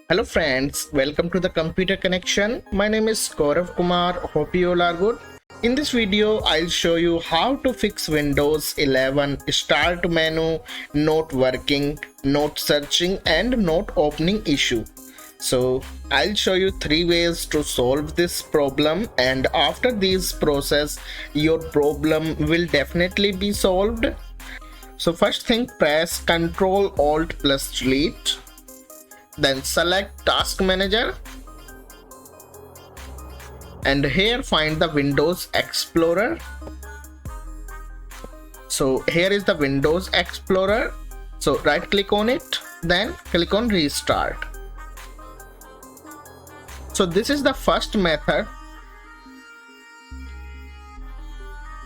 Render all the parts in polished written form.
Hello friends, welcome to the Computer Connection. My name is Gaurav Kumar. Hope you all are good. In this video, I'll show you how to fix Windows 11 start menu not working, not searching and not opening issue. So I'll show you 3 ways to solve this problem, and after this process your problem will definitely be solved. So first thing, press Ctrl Alt plus Delete. Then select Task Manager and here find the Windows Explorer. So here is the Windows Explorer. So right click on it, then click on Restart. So this is the first method.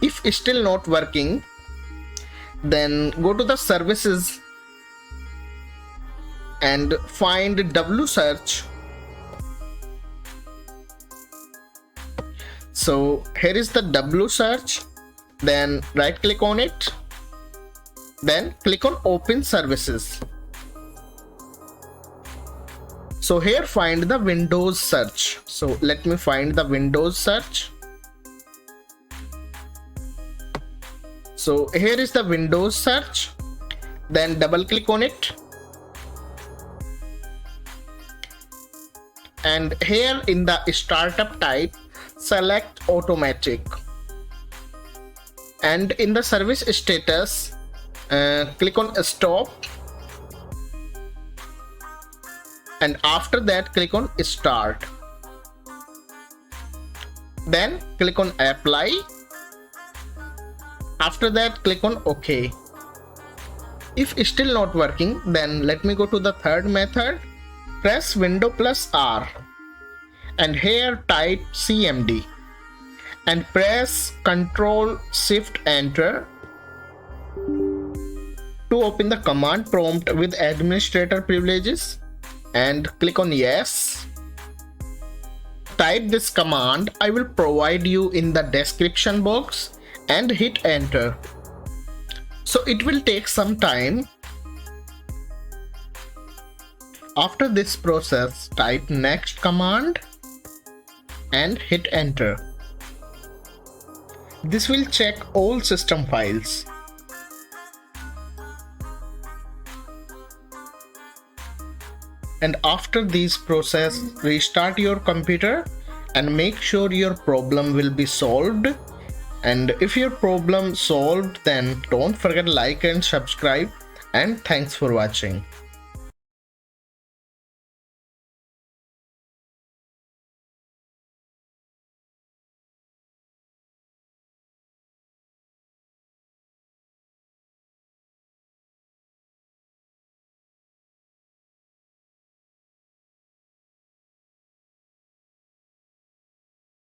If still not working, then go to the services and find W search. So here is the W search, then right click on it, then click on open services. So here find the Windows search. So let me find the Windows search. So here is the Windows search, then double click on it. And here in the startup type, select automatic, and in the service status click on stop, and after that click on start, then click on apply. After that click on OK. If still not working, then let me go to the third method. Press Windows plus R and here type Cmd and press Ctrl Shift Enter to open the command prompt with administrator privileges, and click on yes. Type this command I will provide you in the description box and hit enter. So it will take some time. After this process, type next command and hit enter. This will check all system files. And after this process, restart your computer and make sure your problem will be solved. And if your problem solved, then don't forget to like and subscribe, and thanks for watching.